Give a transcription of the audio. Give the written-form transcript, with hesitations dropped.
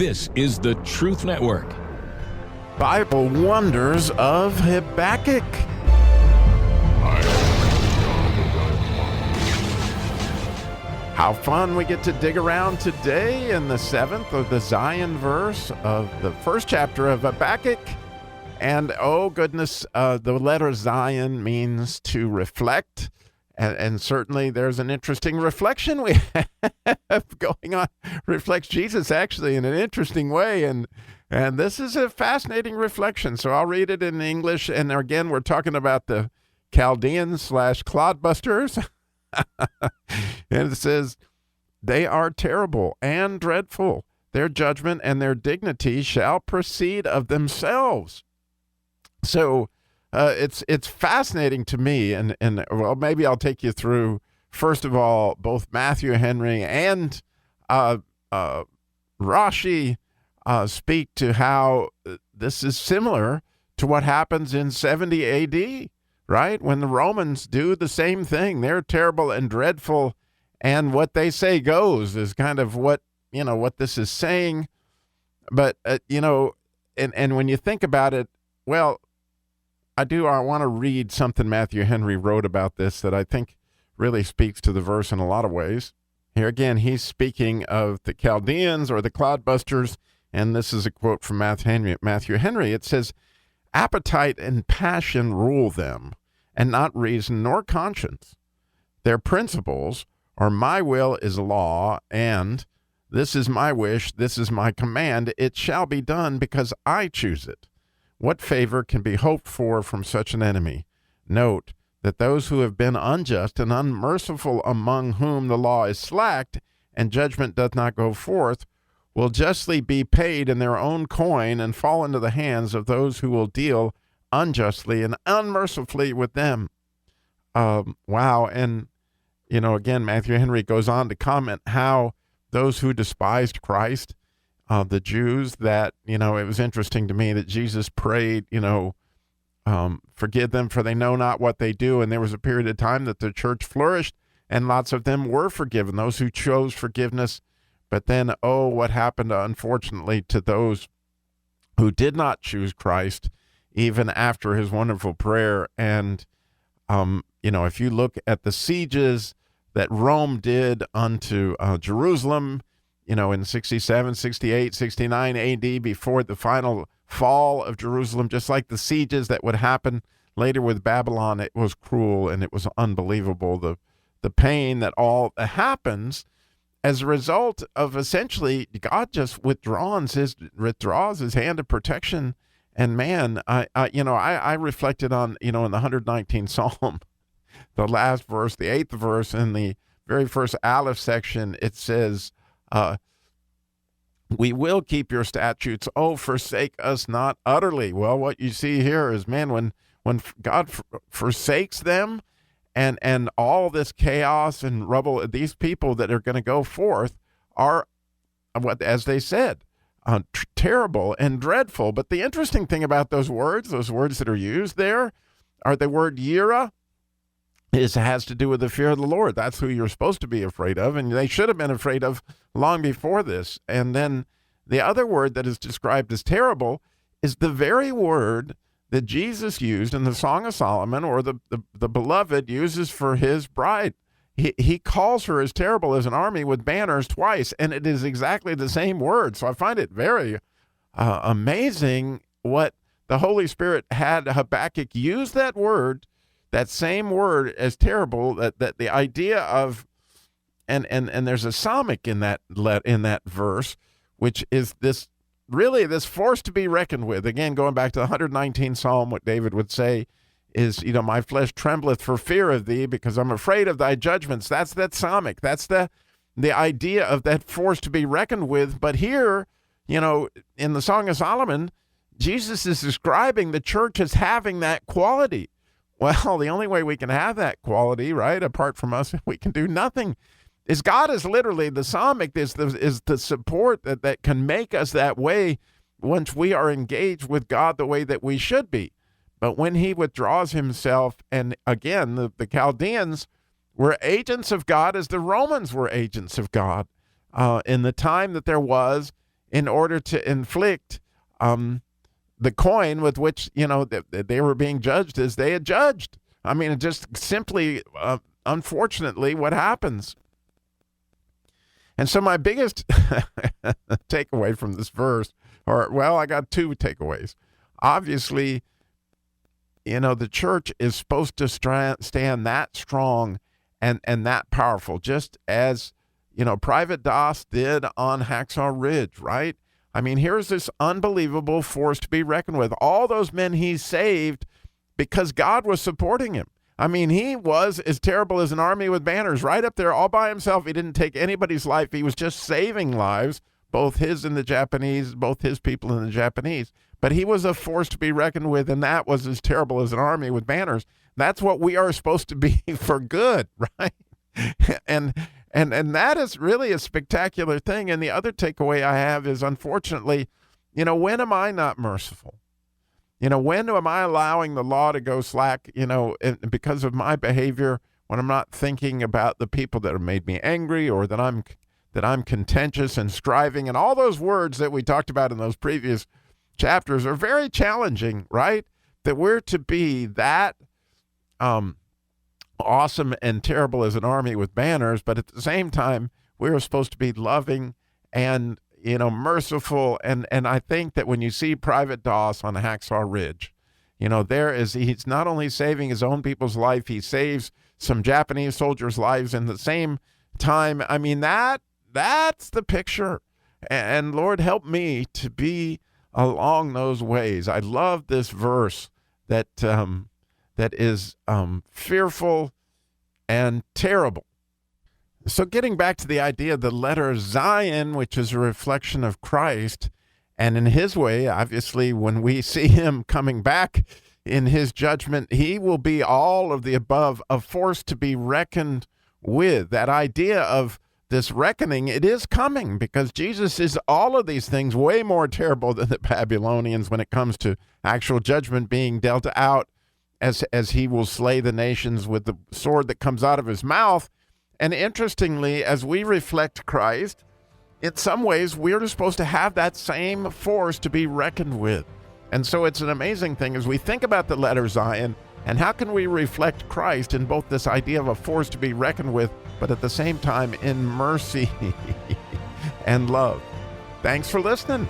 This is the Truth Network. Bible Wonders of Habakkuk. How fun we get to dig around today in the 7th of the Zayin Verse of the first chapter of Habakkuk. And oh goodness, the letter Zayin means to reflect. And certainly there's an interesting reflection we have going on. Reflects Jesus actually in an interesting way. And this is a fascinating reflection. So I'll read it in English. And again, we're talking about the Chaldeans / clodbusters. And it says, "They are terrible and dreadful. Their judgment and their dignity shall proceed of themselves." So it's fascinating to me, and well, maybe I'll take you through, first of all, both Matthew Henry and Rashi speak to how this is similar to what happens in 70 A.D., right? When the Romans do the same thing. They're terrible and dreadful, and what they say goes is kind of what this is saying. But, and when you think about it, well, I want to read something Matthew Henry wrote about this that I think really speaks to the verse in a lot of ways. Here again, he's speaking of the Chaldeans or the cloudbusters, and this is a quote from Matthew Henry. It says, "Appetite and passion rule them, and not reason nor conscience. Their principles are my will is law, and this is my wish, this is my command, it shall be done because I choose it. What favor can be hoped for from such an enemy? Note that those who have been unjust and unmerciful, among whom the law is slacked and judgment doth not go forth, will justly be paid in their own coin and fall into the hands of those who will deal unjustly and unmercifully with them." Wow. And, again, Matthew Henry goes on to comment how those who despised Christ, the Jews, that, it was interesting to me that Jesus prayed, forgive them for they know not what they do. And there was a period of time that the church flourished and lots of them were forgiven, those who chose forgiveness. But then, what happened, unfortunately, to those who did not choose Christ, even after his wonderful prayer. And, if you look at the sieges that Rome did unto Jerusalem, in 67, 68, 69 AD, before the final fall of Jerusalem, just like the sieges that would happen later with Babylon, it was cruel and it was unbelievable. The pain that all happens as a result of essentially God just withdraws his hand of protection. And man, I reflected on, in the 119th Psalm, the last verse, the 8th verse, in the very first Aleph section, it says, "We will keep your statutes. Oh, forsake us not utterly." Well, what you see here is, man, when God forsakes them and all this chaos and rubble, these people that are going to go forth are, what, as they said, terrible and dreadful. But the interesting thing about those words that are used there, are the word yira. Has to do with the fear of the Lord. That's who you're supposed to be afraid of, and they should have been afraid of long before this. And then the other word that is described as terrible is the very word that Jesus used in the Song of Solomon, or the beloved uses for his bride. He calls her as terrible as an army with banners twice, and it is exactly the same word. So I find it very amazing what the Holy Spirit had Habakkuk use that word, that same word as terrible, that the idea of, and there's a psalmic in that verse, which is this force to be reckoned with. Again, going back to the 119th Psalm, what David would say is, "My flesh trembleth for fear of thee, because I'm afraid of thy judgments." That's that psalmic. That's the idea of that force to be reckoned with. But here, in the Song of Solomon, Jesus is describing the church as having that quality. Well, the only way we can have that quality, right, apart from us, we can do nothing, is God is literally the psalmic, is the support that can make us that way once we are engaged with God the way that we should be. But when he withdraws himself, and again, the Chaldeans were agents of God as the Romans were agents of God in the time that there was in order to inflict the coin with which, they were being judged as they had judged. I mean, it just simply, unfortunately, what happens. And so my biggest takeaway from this verse, I got two takeaways. Obviously, the church is supposed to stand that strong and that powerful, just as, Private Doss did on Hacksaw Ridge, right? I mean, here's this unbelievable force to be reckoned with. All those men he saved because God was supporting him. I mean, he was as terrible as an army with banners, right up there all by himself. He didn't take anybody's life. He was just saving lives, both his and the Japanese, both his people and the Japanese. But he was a force to be reckoned with, and that was as terrible as an army with banners. That's what we are supposed to be for good, right? And that is really a spectacular thing. And the other takeaway I have is, unfortunately, when am I not merciful? When am I allowing the law to go slack, because of my behavior, when I'm not thinking about the people that have made me angry, or that I'm contentious and striving, and all those words that we talked about in those previous chapters are very challenging, right? That we're to be that awesome and terrible as an army with banners, but at the same time, we're supposed to be loving and merciful. And I think that when you see Private Doss on Hacksaw Ridge, he's not only saving his own people's life, he saves some Japanese soldiers' lives in the same time. I mean, that's the picture. And Lord, help me to be along those ways. I love this verse that is fearful and terrible. So getting back to the idea of the letter Zayin, which is a reflection of Christ, and in his way, obviously, when we see him coming back in his judgment, he will be all of the above, a force to be reckoned with. That idea of this reckoning, it is coming, because Jesus is all of these things way more terrible than the Babylonians when it comes to actual judgment being dealt out, as he will slay the nations with the sword that comes out of his mouth. And interestingly, as we reflect Christ, in some ways, we're supposed to have that same force to be reckoned with. And so it's an amazing thing as we think about the letter Zayin, and how can we reflect Christ in both this idea of a force to be reckoned with, but at the same time in mercy and love. Thanks for listening.